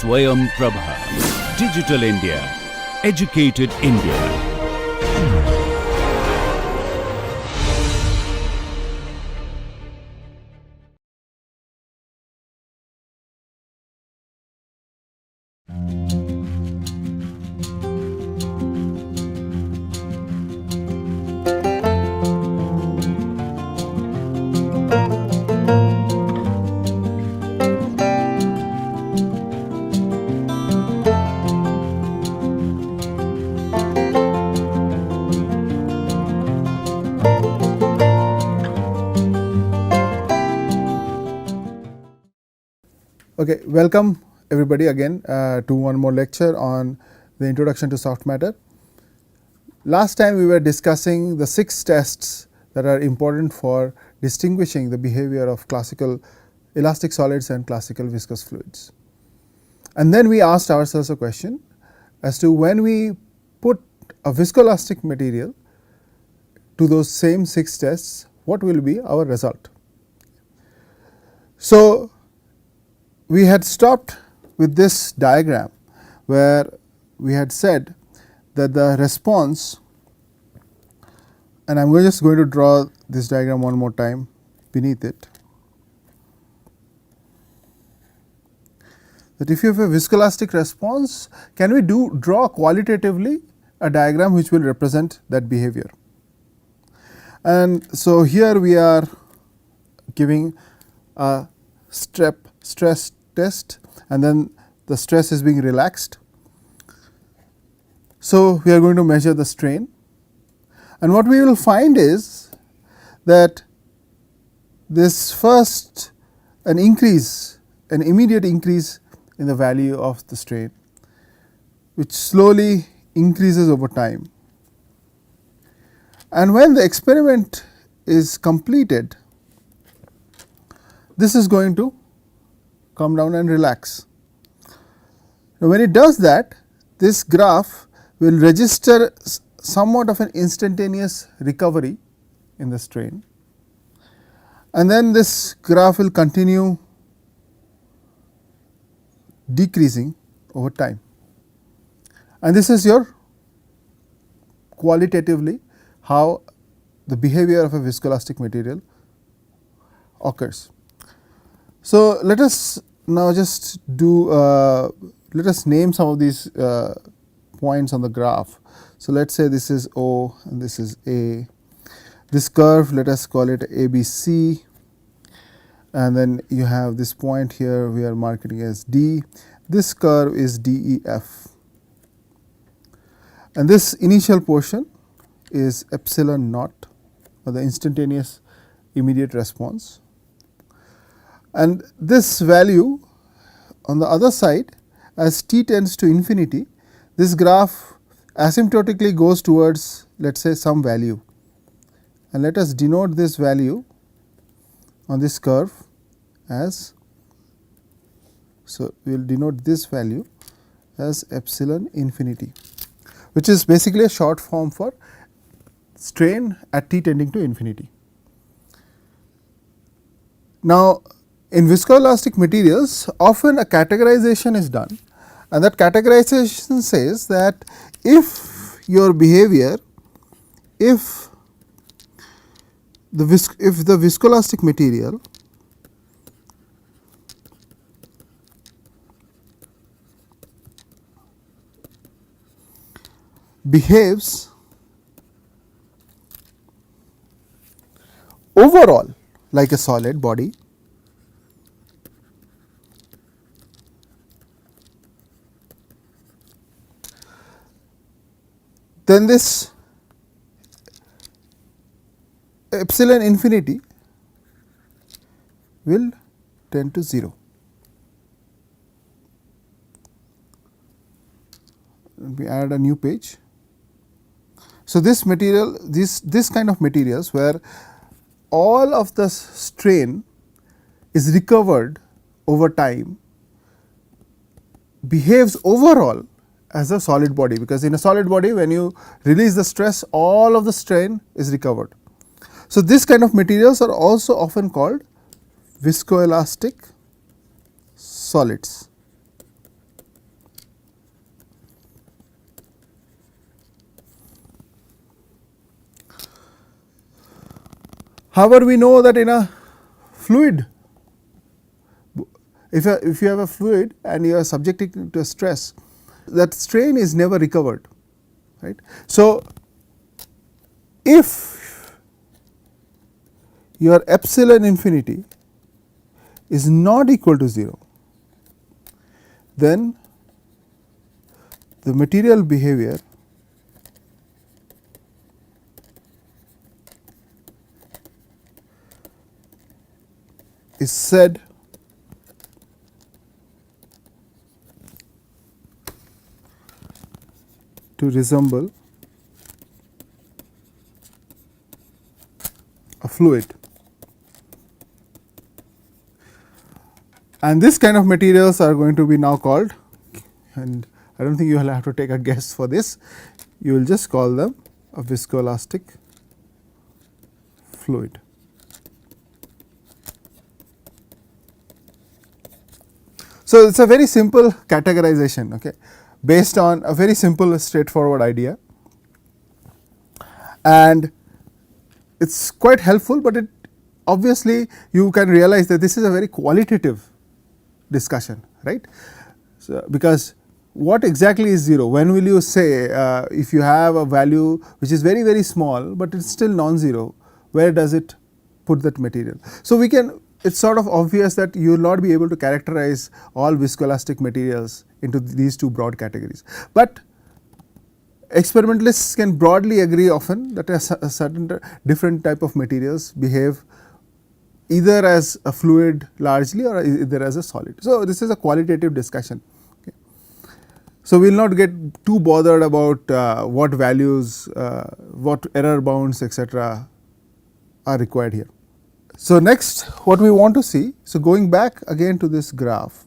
SwayamPrabha. Digital India. Educated India. Okay, welcome everybody again to one more lecture on the introduction to soft matter. Last time we were discussing the 6 tests that are important for distinguishing the behavior of classical elastic solids and classical viscous fluids. And then we asked ourselves a question as to when we put a viscoelastic material to those same 6 tests, what will be our result. So, we had stopped with this diagram where we had said that the response, and I am just going to draw this diagram one more time beneath it, that if you have a viscoelastic response, can we draw qualitatively a diagram which will represent that behavior. And so, here we are giving a stress test and then the stress is being relaxed. So, we are going to measure the strain, and what we will find is that this first an immediate increase in the value of the strain, which slowly increases over time, and when the experiment is completed, this is going to come down and relax. Now, when it does that, this graph will register somewhat of an instantaneous recovery in the strain, and then this graph will continue decreasing over time, and this is your qualitatively how the behavior of a viscoelastic material occurs. So, let us now just do let us name some of these points on the graph. So, let us say this is O and this is A. This curve, let us call it ABC, and then you have this point here we are marking as D. This curve is DEF, and this initial portion is epsilon naught, or the instantaneous immediate response. And this value on the other side, as t tends to infinity, this graph asymptotically goes towards, let us say, some value, and let us denote this value on this curve as, so we will denote this value as epsilon infinity, which is basically a short form for strain at t tending to infinity. Now, in viscoelastic materials, often a categorization is done, and that categorization says that if your behavior, if the viscoelastic material behaves overall like a solid body, then this epsilon infinity will tend to 0. We add a new page. So, this material, this kind of materials where all of the strain is recovered over time behaves overall as a solid body, because in a solid body when you release the stress, all of the strain is recovered. So, this kind of materials are also often called viscoelastic solids. However, we know that in a fluid, if you have a fluid and you are subjecting it to a stress, that strain is never recovered, right. So, if your epsilon infinity is not equal to 0, then the material behavior is said to resemble a fluid. And this kind of materials are going to be now called, and I do not think you will have to take a guess for this, you will just call them a viscoelastic fluid. So, it is a very simple categorization, okay, based on a very simple straightforward idea, and it is quite helpful, but it obviously you can realize that this is a very qualitative discussion, right. So, because what exactly is 0? When will you say if you have a value which is very very small, but it is still non-zero, where does it put that material? So, we can, it is sort of obvious that you will not be able to characterize all viscoelastic materials into these two broad categories, but experimentalists can broadly agree often that a certain different type of materials behave either as a fluid largely or either as a solid. So, this is a qualitative discussion. Okay. So, we will not get too bothered about what values, what error bounds etc. are required here. So, next what we want to see, so going back again to this graph.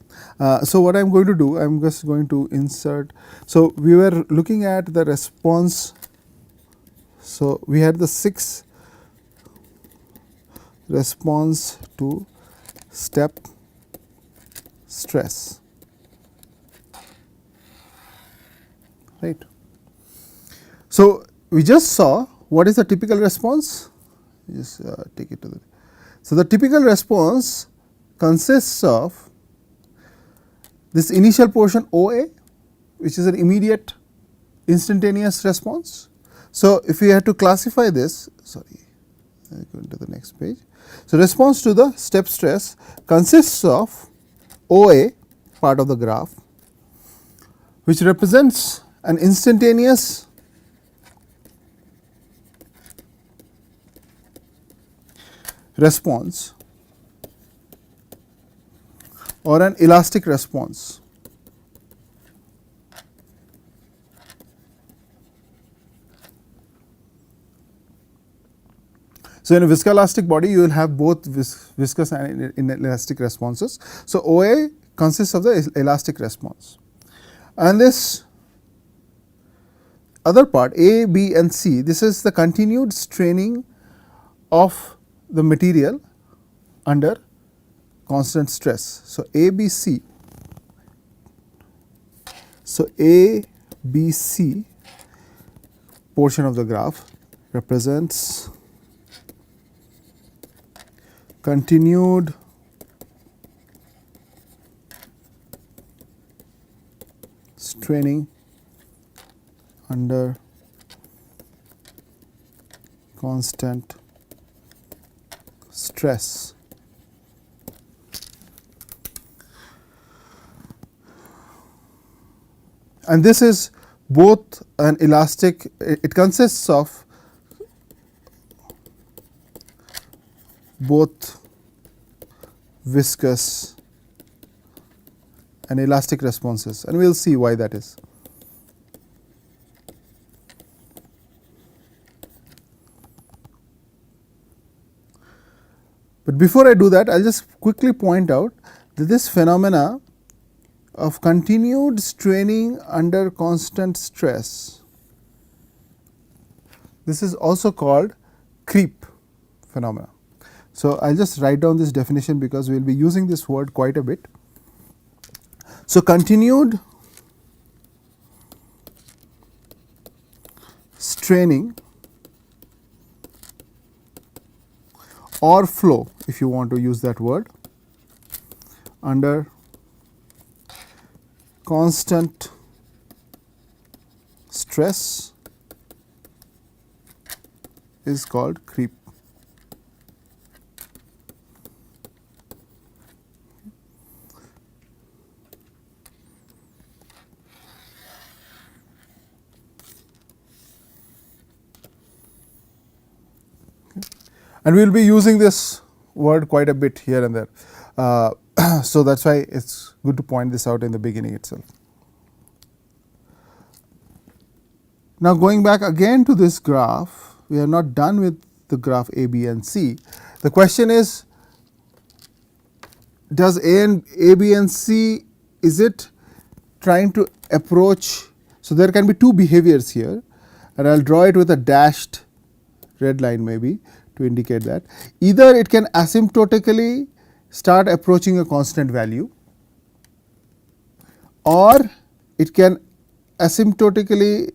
So, what I am going to do, I am just going to insert. So, we were looking at the response. So, we had the 6 response to step stress, right. So, we just saw what is the typical response, just take it to the. So, the typical response consists of this initial portion OA, which is an immediate instantaneous response. So, if we had to classify this, sorry, I go to the next page. So, response to the step stress consists of OA part of the graph, which represents an instantaneous response or an elastic response. So, in a viscoelastic body you will have both viscous and inelastic responses. So, OA consists of the elastic response, and this other part A, B and C, this is the continued straining of the material under constant stress. So, A, B, C. So, A, B, C portion of the graph represents continued straining under constant stress. And this is both an elastic, it consists of both viscous and elastic responses, and we will see why that is. But before I do that, I will just quickly point out that this phenomena of continued straining under constant stress, this is also called creep phenomena. So, I will just write down this definition because we will be using this word quite a bit. So, continued straining or flow, if you want to use that word, under constant stress is called creep. And we will be using this word quite a bit here and there. So that is why it is good to point this out in the beginning itself. Now, going back again to this graph, we are not done with the graph A, B and C. The question is, does A, B and C, is it trying to approach? So, there can be two behaviors here, and I will draw it with a dashed red line maybe to indicate that. Either it can asymptotically start approaching a constant value, or it can asymptotically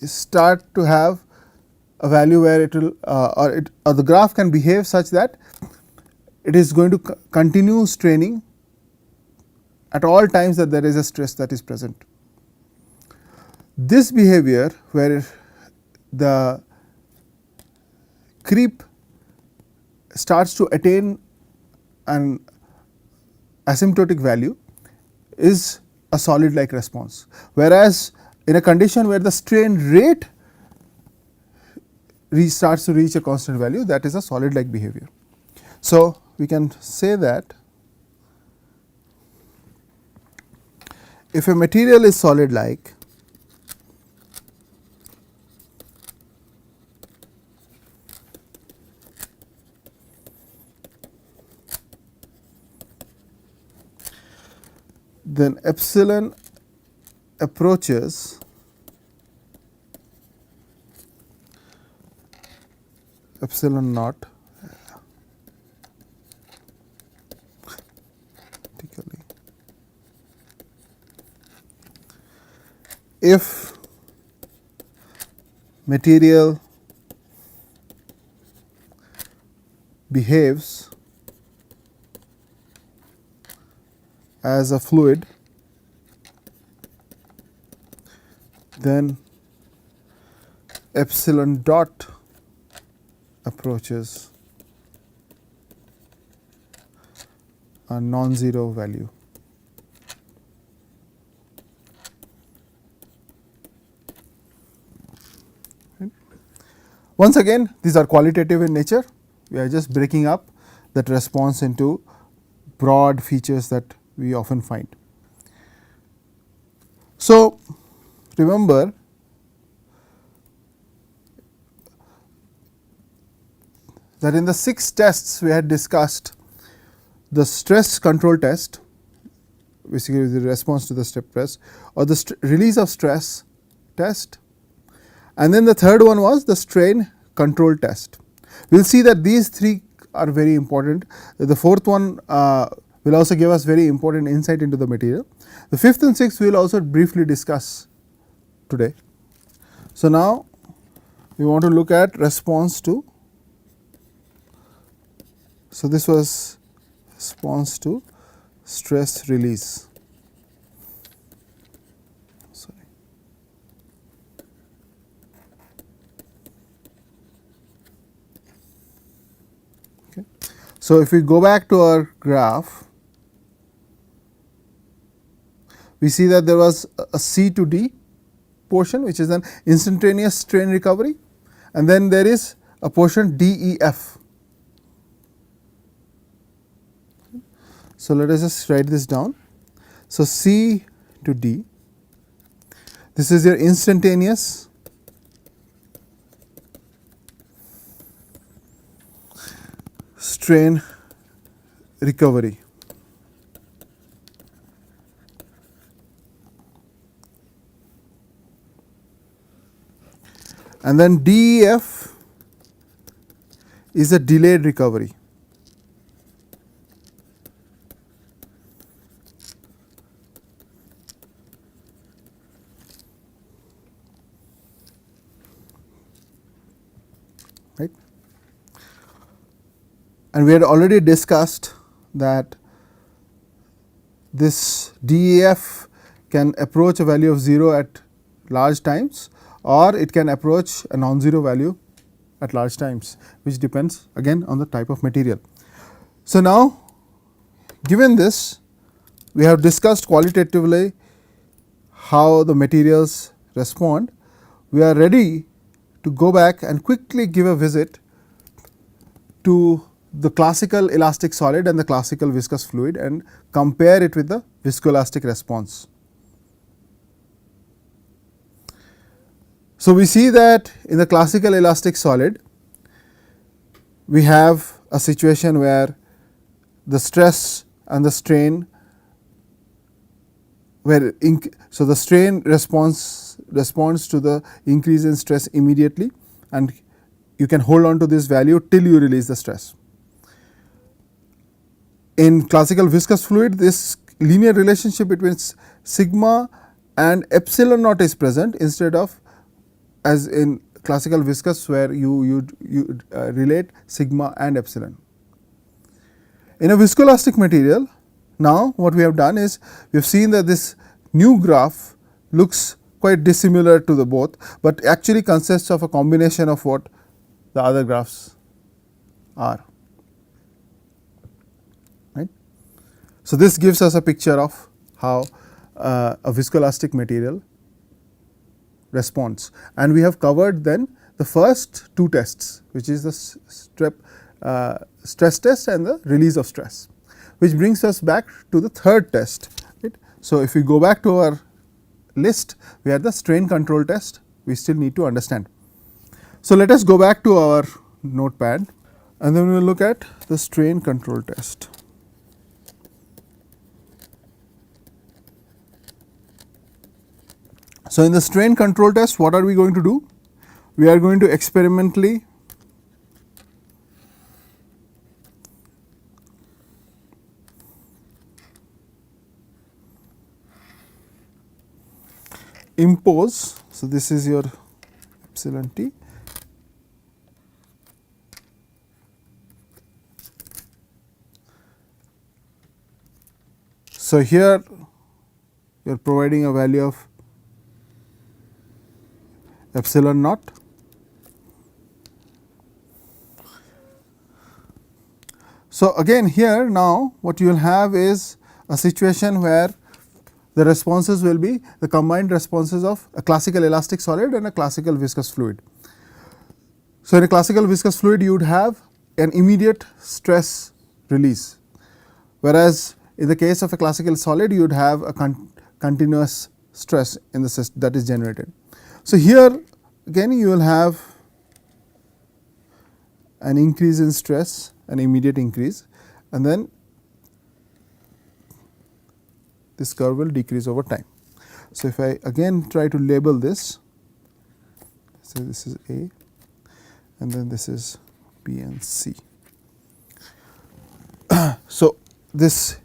start to have a value where it will or the graph can behave such that it is going to continue straining at all times that there is a stress that is present. This behavior, where the creep starts to attain an asymptotic value, is a solid like response, whereas in a condition where the strain rate starts to reach a constant value, that is a solid like behavior. So, we can say that if a material is solid like, then epsilon approaches epsilon naught vertically if material behaves as a fluid, then epsilon dot approaches a non-zero value. Right. Once again, these are qualitative in nature. We are just breaking up that response into broad features that we often find. So, remember that in the 6 tests we had discussed the stress control test, basically the response to the step test, or the release of stress test, and then the third one was the strain control test. We will see that these 3 are very important. The fourth one will also give us very important insight into the material. The 5th and 6th we will also briefly discuss today. So, now we want to look at response to, so this was response to stress release. Sorry. Okay. So, if we go back to our graph, we see that there was a C to D portion, which is an instantaneous strain recovery, and then there is a portion D, E, F. So, let us just write this down. So, C to D, this is your instantaneous strain recovery. And then DEF is a delayed recovery. Right. and we had already discussed that this DEF can approach a value of 0 at large times, or it can approach a non-zero value at large times, which depends again on the type of material. So, now given this, we have discussed qualitatively how the materials respond. We are ready to go back and quickly give a visit to the classical elastic solid and the classical viscous fluid and compare it with the viscoelastic response. So, we see that in the classical elastic solid, we have a situation where the stress and the strain so the strain responds to the increase in stress immediately, and you can hold on to this value till you release the stress. In classical viscous fluid, this linear relationship between sigma and epsilon naught is present, instead of as in classical viscous where you relate sigma and epsilon. In a viscoelastic material, now what we have done is we have seen that this new graph looks quite dissimilar to the both, but actually consists of a combination of what the other graphs are, right. So, this gives us a picture of how a viscoelastic material responds, and we have covered then the first two tests, which is the stress test and the release of stress, which brings us back to the third test, right. So, if we go back to our list, we have the strain control test we still need to understand. So, let us go back to our notepad and then we will look at the strain control test. So, in the strain control test, what are we going to do? We are going to experimentally impose. So, this is your epsilon t. So, here you are providing a value of epsilon naught. So, again here now what you will have is a situation where the responses will be the combined responses of a classical elastic solid and a classical viscous fluid. So, in a classical viscous fluid you would have an immediate stress release, whereas in the case of a classical solid you would have a continuous stress in the system that is generated. So, here again you will have an increase in stress, an immediate increase, and then this curve will decrease over time. So, if I again try to label this, so this is A and then this is B and C. So, this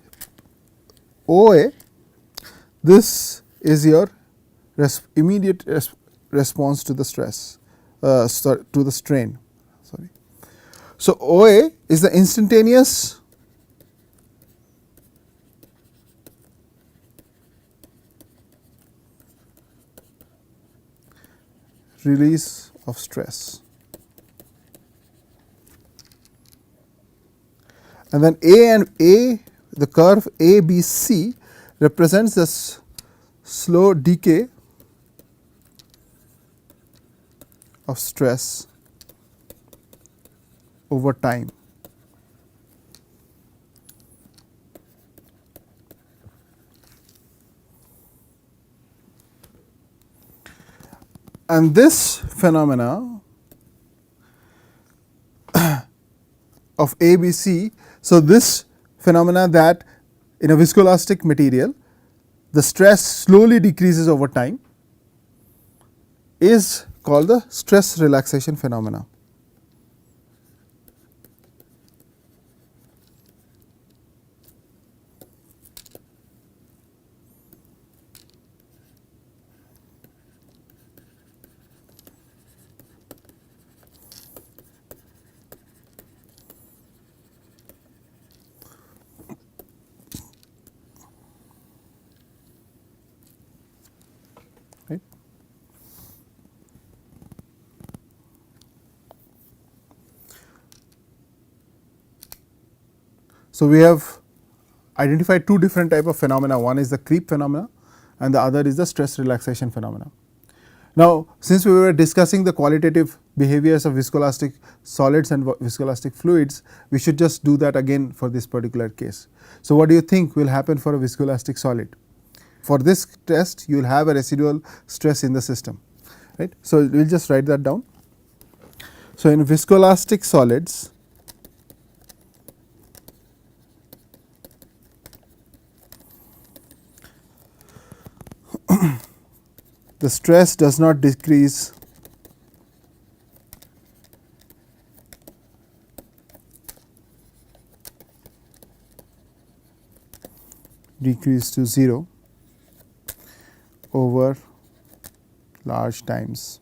OA, this is your immediate response to the stress, to the strain. Sorry. So, OA is the instantaneous release of stress, and then the curve ABC represents this slow decay of stress over time. And this phenomena of ABC, so this phenomena that in a viscoelastic material the stress slowly decreases over time is called the stress relaxation phenomena. So, we have identified two different type of phenomena, one is the creep phenomena and the other is the stress relaxation phenomena. Now, since we were discussing the qualitative behaviors of viscoelastic solids and viscoelastic fluids, we should just do that again for this particular case. So, what do you think will happen for a viscoelastic solid? For this test, you will have a residual stress in the system, right. So, we will just write that down. So, in viscoelastic solids, the stress does not decrease to 0 over large times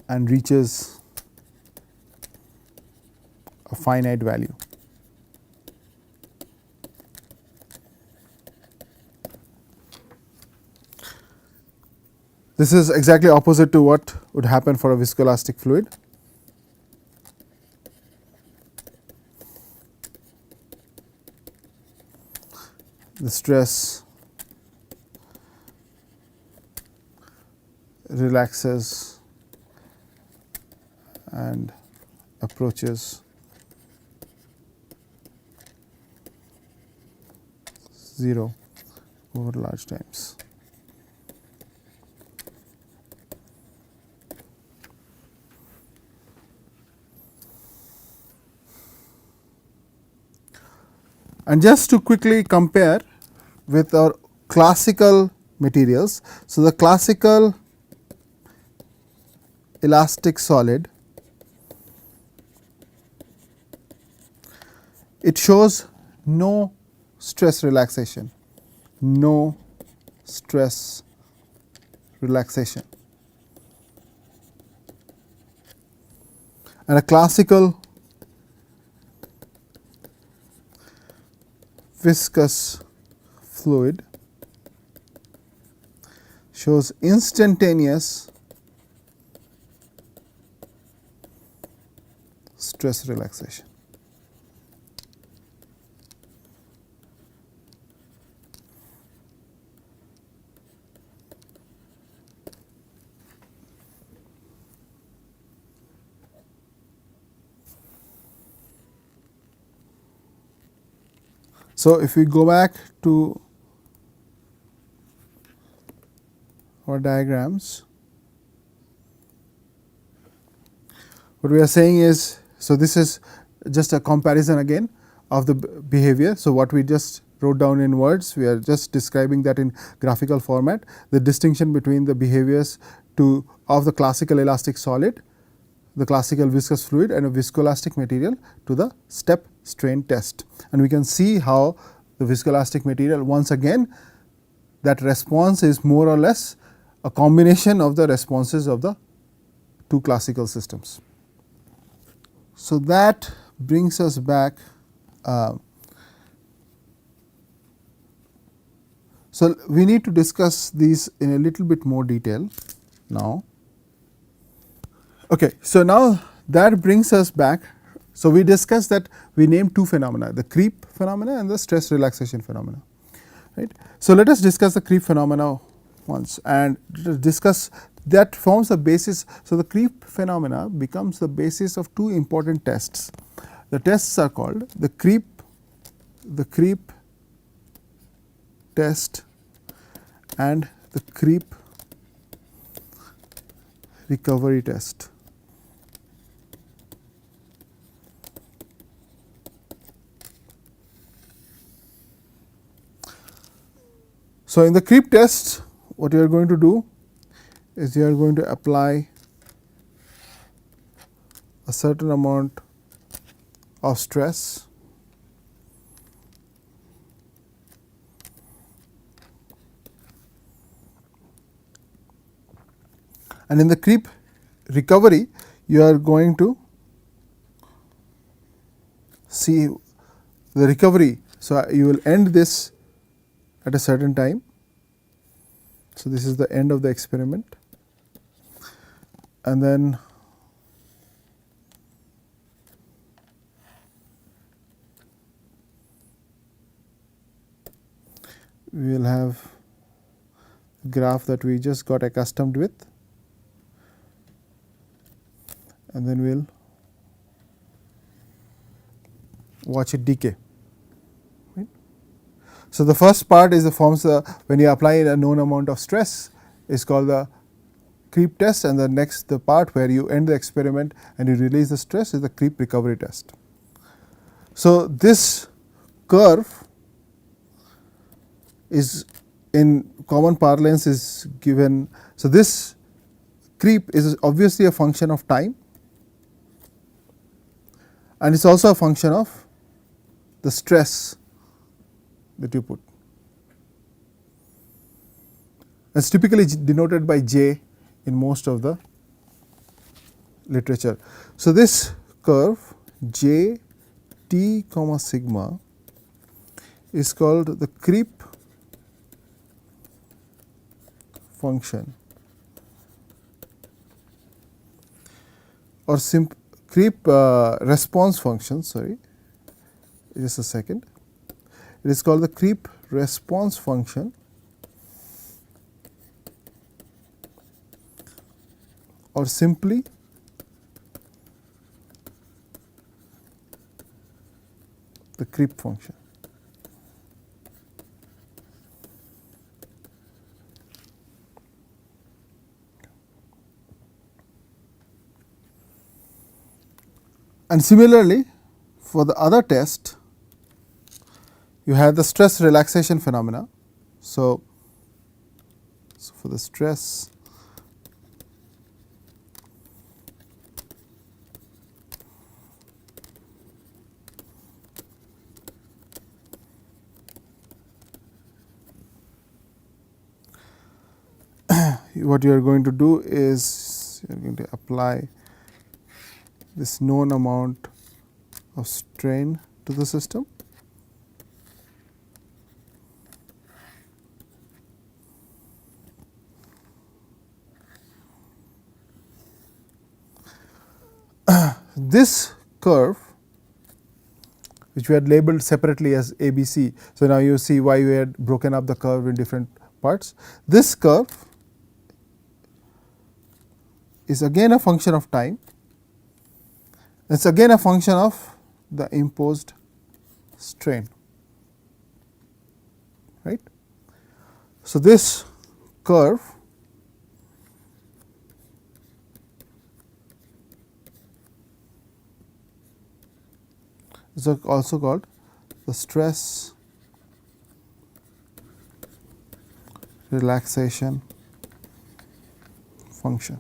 and reaches a finite value. This is exactly opposite to what would happen for a viscoelastic fluid. The stress relaxes and approaches 0 over large times. And just to quickly compare with our classical materials. So, the classical elastic solid, it shows no stress relaxation, no stress relaxation. And a classical viscous fluid shows instantaneous stress relaxation. So, if we go back to our diagrams, what we are saying is, so this is just a comparison again of the behavior. So, what we just wrote down in words, we are just describing that in graphical format, the distinction between the behaviors of the classical elastic solid, the classical viscous fluid and a viscoelastic material to the step strain test. And we can see how the viscoelastic material, once again that response is more or less a combination of the responses of the two classical systems. So, that brings us back. So, we need to discuss these in a little bit more detail now. Okay, so now that brings us back. So, we discussed that we named two phenomena, the creep phenomena and the stress relaxation phenomena, right. So, let us discuss the creep phenomena once and discuss that forms the basis. So, the creep phenomena becomes the basis of two important tests. The tests are called the creep test and the creep recovery test. So, in the creep test, what you are going to do is you are going to apply a certain amount of stress and in the creep recovery you are going to see the recovery. So, you will end this at a certain time. So, this is the end of the experiment and then we will have graph that we just got accustomed with, and then we will watch it decay. Right. So, the first part is the forms when you apply a known amount of stress is called the creep test, and the part where you end the experiment and you release the stress is the creep recovery test. So, this curve is in common parlance is given. So, this creep is obviously a function of time, and it is also a function of the stress that you put. It is typically denoted by J in most of the literature. So, this curve J T comma sigma is called the creep function, or creep response function, sorry, just a second. It is called the creep response function, or simply the creep function. And similarly, for the other test, you have the stress relaxation phenomena. So, for the stress what you are going to do is you are going to apply this known amount of strain to the system. This curve, which we had labeled separately as ABC. So, now you see why we had broken up the curve in different parts. This curve is again a function of time. It is again a function of the imposed strain, right. So, this curve is also called the stress relaxation function.